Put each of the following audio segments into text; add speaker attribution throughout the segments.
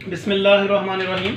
Speaker 1: Bismillahirrahmanirrahim.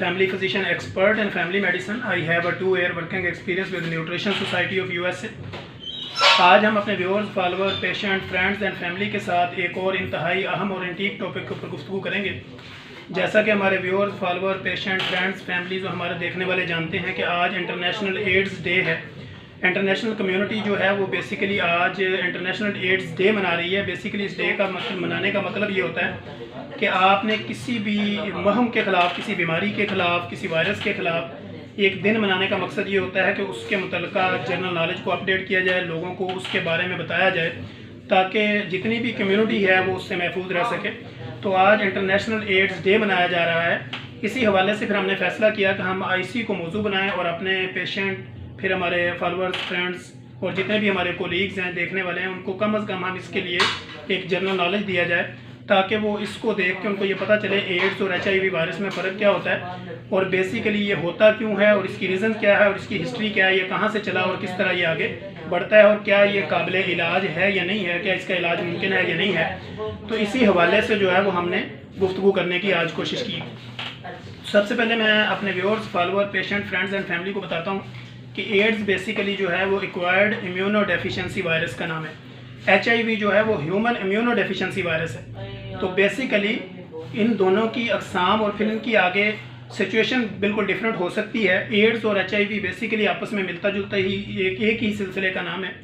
Speaker 1: family physician expert in family medicine. I have a 2-year working experience with the Nutrition Society of USA. आज हम अपने viewers, follower, patient, friends and family के साथ एक और इंतहाई अहम और इंटीक टॉपिक के ऊपर गुफ्तगू करेंगे। जैसा कि हमारे viewers, follower, patient, friends, family जो हमारे देखने वाले जानते हैं कि आज इंटरनेशनल एड्स डे है। इंटरनेशनल कम्युनिटी जो है वो बेसिकली आज इंटरनेशनल एड्स डे मना रही है। बेसिकली इस डे का मनाने का मतलब ये होता है कि आपने किसी भी महम के ख़िलाफ़, किसी बीमारी के ख़िलाफ़, किसी वायरस के ख़िलाफ़ एक दिन मनाने का मकसद ये होता है कि उसके मुतल्लिका जनरल नॉलेज को अपडेट किया जाए, लोगों को उसके बारे में बताया जाए ताकि जितनी भी कम्युनिटी है वो उससे महफूज रह सके। तो आज इंटरनेशनल एड्स डे मनाया जा रहा है। इसी हवाले से फिर हमने फ़ैसला किया कि हम आईसी को मौजू बनाएं और अपने पेशेंट, फिर हमारे फॉलोअर्स, फ्रेंड्स और जितने भी हमारे कोलीग्स हैं, देखने वाले हैं, उनको कम अज़ कम हम इसके लिए एक जनरल नॉलेज दिया जाए ताकि वो इसको देख के उनको ये पता चले एड्स और HIV वायरस में फ़र्क क्या होता है और बेसिकली ये होता क्यों है और इसकी रीज़न क्या है और इसकी हिस्ट्री क्या है, ये कहाँ से चला और किस तरह ये आगे बढ़ता है और क्या ये काबिल इलाज है या नहीं है, क्या इसका इलाज मुमकिन है या नहीं है। तो इसी हवाले से जो है वो हमने गुफ्तगू करने की आज कोशिश की। सबसे पहले मैं अपने viewers, follower, patient, friends and family को बताता हूँ कि एड्स बेसिकली जो है वो एक्वायर्ड इम्यूनो डेफिशिएंसी वायरस का नाम है। HIV जो है वो ह्यूमन इम्यूनो डेफिशिएंसी वायरस है। तो बेसिकली इन दोनों की अक़साम और फिर इनकी आगे सिचुएशन बिल्कुल डिफरेंट हो सकती है। एड्स और HIV बेसिकली आपस में मिलता जुलता ही एक ही सिलसिले का नाम है।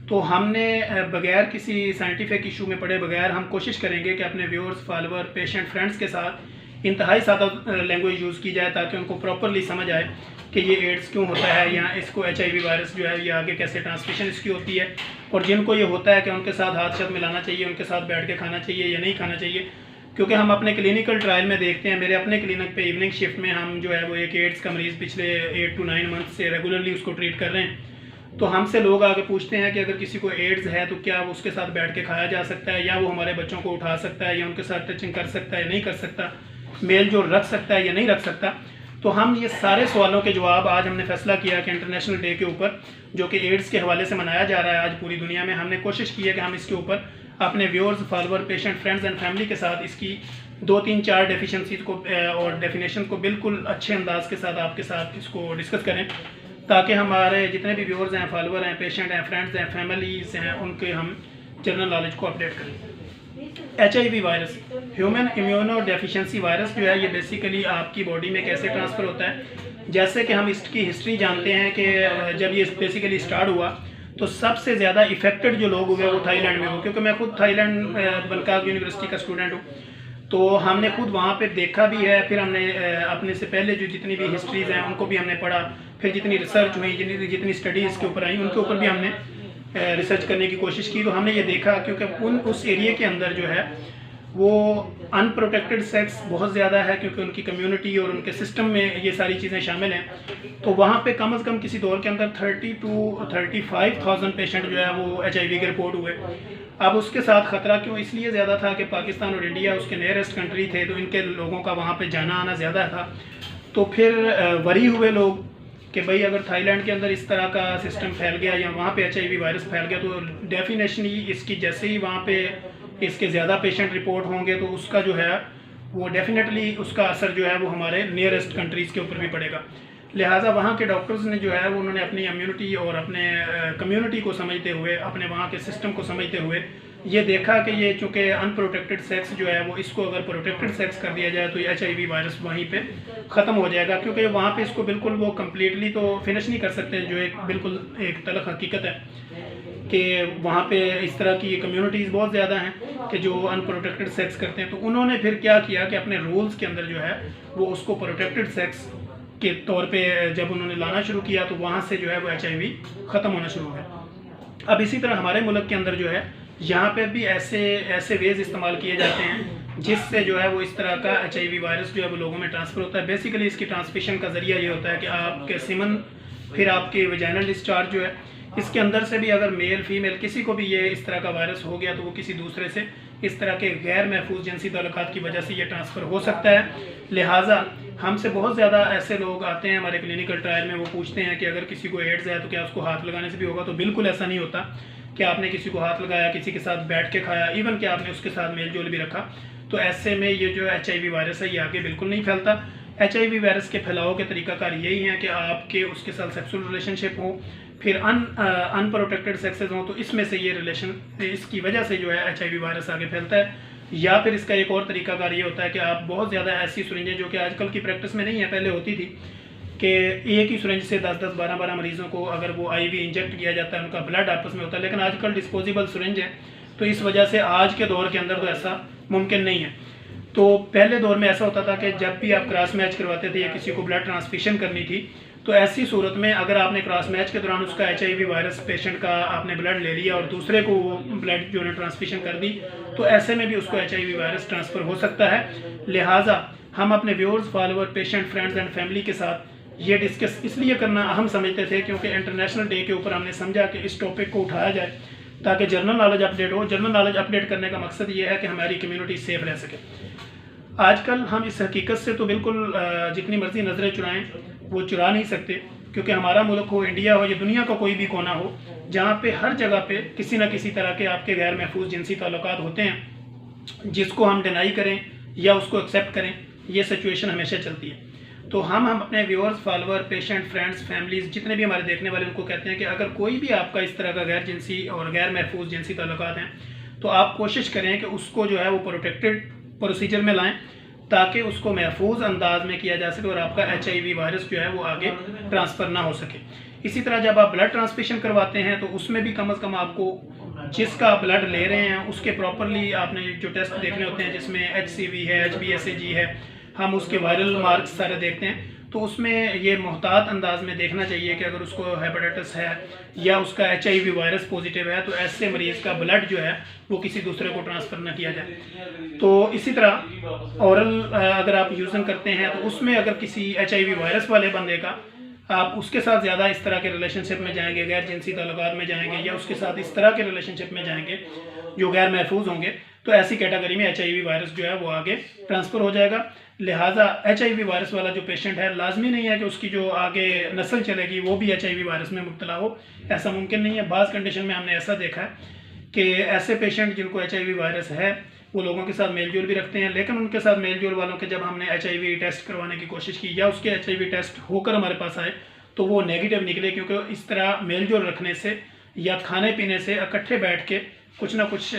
Speaker 1: तो हमने बगैर किसी साइंटिफिक इशू में पड़े बगैर हम कोशिश करेंगे कि अपने व्यूअर्स, फॉलोअर, पेशेंट, फ्रेंड्स के साथ इंतहाई सादा लैंग्वेज यूज़ की जाए ताकि उनको प्रॉपरली समझ आए कि ये एड्स क्यों होता है या इसको HIV वायरस जो है ये आगे कैसे ट्रांसमिशन इसकी होती है और जिनको ये होता है कि उनके साथ हाथ शत मिलाना चाहिए, उनके साथ बैठ के खाना चाहिए या नहीं खाना चाहिए। क्योंकि हम अपने क्लिनिकल ट्रायल में देखते हैं, मेरे अपने क्लिनिक पे इवनिंग शिफ्ट में हम जो है वो एक एड्स का मरीज़ पिछले 8 to 9 मंथ से रेगुलरली उसको ट्रीट कर रहे हैं। तो हमसे लोग आगे पूछते हैं कि अगर किसी को एड्स है तो क्या उसके साथ बैठ के खाया जा सकता है या वो हमारे बच्चों को उठा सकता है या उनके साथ टचिंग कर सकता है या नहीं कर सकता, मेल जो रख सकता है या नहीं रख सकता। तो हम ये सारे सवालों के जवाब आज हमने फैसला किया कि इंटरनेशनल डे के ऊपर, जो कि एड्स के हवाले से मनाया जा रहा है आज पूरी दुनिया में, हमने कोशिश की है कि हम इसके ऊपर अपने viewers, follower, patient, friends and family के साथ इसकी 2, 3, 4 डेफिशिएंसी को और डेफिनेशन को बिल्कुल अच्छे अंदाज के साथ आपके साथ इसको डिस्कस करें ताकि हमारे जितने भी व्यूअर्स हैं, फॉलोअर हैं, पेशेंट हैं, फ्रेंड्स हैं, फैमिलीज़ हैं, उनके हम जनरल नॉलेज को अपडेट करें। HIV virus, human immuno deficiency virus जो है ये बेसिकली आपकी बॉडी में कैसे ट्रांसफ़र होता है। जैसे कि हम इसकी हिस्ट्री जानते हैं कि जब ये बेसिकली स्टार्ट हुआ तो सबसे ज़्यादा इफ़ेक्टेड जो लोग हुए वो थाईलैंड में हुए, क्योंकि मैं खुद थाईलैंड बंकाक यूनिवर्सिटी का स्टूडेंट हूँ। तो हमने खुद वहाँ पे देखा भी है, फिर हमने अपने से पहले जो जितनी भी हिस्ट्रीज़ हैं उनको भी हमने पढ़ा, फिर जितनी रिसर्च हुई, जितनी स्टडीज़ इसके ऊपर आई उनके ऊपर भी हमने रिसर्च करने की कोशिश की। तो हमने ये देखा क्योंकि उस एरिया के अंदर जो है वो अनप्रोटेक्टेड सेक्स बहुत ज़्यादा है, क्योंकि उनकी कम्युनिटी और उनके सिस्टम में ये सारी चीज़ें शामिल हैं। तो वहाँ पे कम से कम किसी दौर के अंदर 30 to 35,000 पेशेंट जो है वो HIV के रिपोर्ट हुए। अब उसके साथ ख़तरा क्यों इसलिए ज़्यादा था कि पाकिस्तान और इंडिया उसके नियरेस्ट कंट्री थे, तो इनके लोगों का वहाँ पे जाना आना ज़्यादा था। तो फिर वरी हुए लोग कि भाई अगर थाईलैंड के अंदर इस तरह का सिस्टम फैल गया या वहाँ पे HIV वायरस फैल गया तो डेफिनेशनली इसकी जैसे ही वहाँ पे इसके ज़्यादा पेशेंट रिपोर्ट होंगे तो उसका जो है वो डेफिनेटली उसका असर जो है वो हमारे नियरेस्ट कंट्रीज़ के ऊपर भी पड़ेगा। लिहाजा वहाँ के डॉक्टर्स ने जो है वो उन्होंने अपनी इम्यूनिटी और अपने कम्युनिटी को समझते हुए, अपने वहाँ के सिस्टम को समझते हुए ये देखा कि ये चूँकि अनप्रोटेक्टेड सेक्स जो है वो इसको अगर प्रोटेक्टेड सेक्स कर दिया जाए तो ये HIV वायरस वहीं पे ख़त्म हो जाएगा, क्योंकि वहाँ पे इसको बिल्कुल वो कम्प्लीटली तो फिनिश नहीं कर सकते, जो एक बिल्कुल एक तलख़ हकीकत है कि वहाँ पे इस तरह की कम्युनिटीज़ बहुत ज़्यादा हैं कि जो अनप्रोटेक्टेड सेक्स करते हैं। तो उन्होंने फिर क्या किया कि अपने रूल्स के अंदर जो है वो उसको प्रोटेक्टेड सेक्स के तौर पे जब उन्होंने लाना शुरू किया तो वहाँ से जो है वो HIV ख़त्म होना शुरू हो गया। अब इसी तरह हमारे मुल्क के अंदर जो है यहाँ पे भी ऐसे वेज इस्तेमाल किए जाते हैं जिससे जो है वो इस तरह का HIV वायरस जो है वो लोगों में ट्रांसफ़र होता है। बेसिकली इसकी ट्रांसमिशन का ज़रिया ये होता है कि आपके सीमन, फिर आपके वजाइनल डिस्चार्ज जो है इसके अंदर से भी अगर मेल फीमेल किसी को भी ये इस तरह का वायरस हो गया तो वो किसी दूसरे से इस तरह के गैर महफूज जिनसी ताल्लुकात की वजह से ये ट्रांसफ़र हो सकता है। लिहाजा हमसे बहुत ज़्यादा ऐसे लोग आते हैं हमारे क्लिनिकल ट्रायल में, वो पूछते हैं कि अगर किसी को एड्स है तो क्या उसको हाथ लगाने से भी होगा। तो बिल्कुल ऐसा नहीं होता कि आपने किसी को हाथ लगाया, किसी के साथ बैठ के खाया, इवन कि आपने उसके साथ मेल जोल भी रखा तो ऐसे में ये जो HIV वायरस है ये आगे बिल्कुल नहीं फैलता। HIV वायरस के फैलाव के तरीकाकार यही हैं कि आपके उसके साथ सेक्सुअल रिलेशनशिप हो, फिर अनप्रोटेक्टेड सेक्सेस हों, तो इसमें से ये रिलेशन, इसकी वजह से जो है HIV वायरस आगे फैलता है। या फिर इसका एक और तरीकाकार ये होता है कि आप बहुत ज़्यादा ऐसी सिरिंजें, जो कि आजकल की प्रैक्टिस में नहीं है, पहले होती थी कि एक ही सिरिंज से 10-10, 12-12 मरीज़ों को अगर वो IV इंजेक्ट किया जाता है, उनका ब्लड आपस में होता है, लेकिन आजकल डिस्पोजेबल सिरिंज है, तो इस वजह से आज के दौर के अंदर तो ऐसा मुमकिन नहीं है। तो पहले दौर में ऐसा होता था कि जब भी आप क्रॉस मैच करवाते थे या किसी को ब्लड ट्रांसफ्यूशन करनी थी, तो ऐसी सूरत में अगर आपने क्रॉस मैच के दौरान उसका HIV वायरस पेशेंट का आपने ब्लड ले लिया और दूसरे को वो ब्लड जो है ट्रांसफ्यूशन कर दी, तो ऐसे में भी उसको HIV वायरस ट्रांसफ़र हो सकता है। लिहाजा हम अपने viewers, follower, patient, friends and family के साथ ये डिस्कस इसलिए करना अहम समझते थे क्योंकि इंटरनेशनल डे के ऊपर हमने समझा कि इस टॉपिक को उठाया जाए ताकि जनरल नॉलेज अपडेट हो। जनरल नॉलेज अपडेट करने का मकसद ये है कि हमारी कम्युनिटी सेफ रह सके। आजकल हम इस हकीकत से तो बिल्कुल जितनी मर्जी नज़रें चुराएं वो चुरा नहीं सकते, क्योंकि हमारा मुल्क हो, इंडिया हो या दुनिया का कोई भी कोना हो, जहाँ पे हर जगह पे किसी न किसी तरह के आपके गैर महफूज जिनसी ताल्लुकात होते हैं, जिसको हम डिनाई करें या उसको एक्सेप्ट करें, ये सिचुएशन हमेशा चलती है। तो हम अपने viewers, follower, patient, friends, families, जितने भी हमारे देखने वाले, उनको कहते हैं कि अगर कोई भी आपका इस तरह का गैर जिनसी और गैर महफूज जिनसी ताल्लुकात हैं, तो आप कोशिश करें कि उसको जो है वो प्रोटेक्टेड प्रोसीजर में लाएं ताकि उसको महफूज अंदाज में किया जा सके और आपका HIV वायरस जो है वो आगे ट्रांसफ़र ना हो सके। इसी तरह जब आप ब्लड ट्रांसफ्यूशन करवाते हैं तो उसमें भी कम से कम आपको जिसका ब्लड ले रहे हैं उसके प्रॉपरली आपने जो टेस्ट देखने होते हैं, जिसमें HCV है, HBsAg है, हम उसके वायरल मार्क्स सारे देखते हैं, तो उसमें ये मोहतात अंदाज में देखना चाहिए कि अगर उसको हेपेटाइटिस है या उसका HIV वायरस पॉजिटिव है, तो ऐसे मरीज़ का ब्लड जो है वो किसी दूसरे को ट्रांसफ़र ना किया जाए। तो इसी तरह औरल अगर आप यूज़न करते हैं तो उसमें अगर किसी HIV वायरस वाले बंदे का आप उसके साथ ज़्यादा इस तरह के रिलेशनशिप में जाएंगे, गैर जिनसी ताल्लुकात में जाएंगे या उसके साथ इस तरह के रिलेशनशिप में जाएंगे जो गैर महफूज होंगे, तो ऐसी कैटेगरी में HIV वायरस जो है वो आगे ट्रांसफ़र हो जाएगा। लिहाजा HIV वायरस वाला जो पेशेंट है, लाजमी नहीं है कि उसकी जो आगे नस्ल चलेगी वो भी HIV वायरस में मुब्तला हो, ऐसा मुमकिन नहीं है। बाज़ कंडीशन में हमने ऐसा देखा है कि ऐसे पेशेंट जिनको HIV वायरस है वो लोगों के साथ मेल जोल भी रखते हैं, लेकिन उनके साथ मेल जोल वालों के जब हमने HIV टेस्ट करवाने की कोशिश की या उसके HIV टेस्ट होकर हमारे पास आए तो वो नेगेटिव निकले, क्योंकि इस तरह मेल जोल रखने से या खाने पीने से, इकट्ठे बैठ के कुछ ना कुछ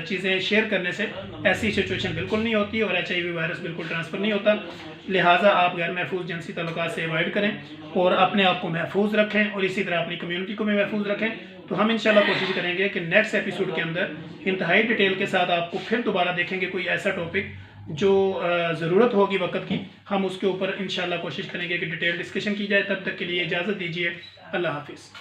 Speaker 1: चीज़ें शेयर करने से ऐसी सिचुएशन बिल्कुल नहीं होती और HIV वायरस बिल्कुल ट्रांसफ़र नहीं होता। लिहाजा आप गैर महफूज जिनसी ताल्लुकात से अवॉइड करें और अपने आप को महफूज रखें और इसी तरह अपनी कम्युनिटी को भी महफूज रखें। तो हम इंशाल्लाह कोशिश करेंगे कि नेक्स्ट एपिसोड के अंदर इंतहाई डिटेल के साथ आपको फिर दोबारा देखेंगे कोई ऐसा टॉपिक जो ज़रूरत होगी वक्त की, हम उसके ऊपर इंशाल्लाह कोशिश करेंगे कि डिटेल डिस्कशन की जाए। तब तक के लिए इजाज़त दीजिए। अल्लाह हाफिज़।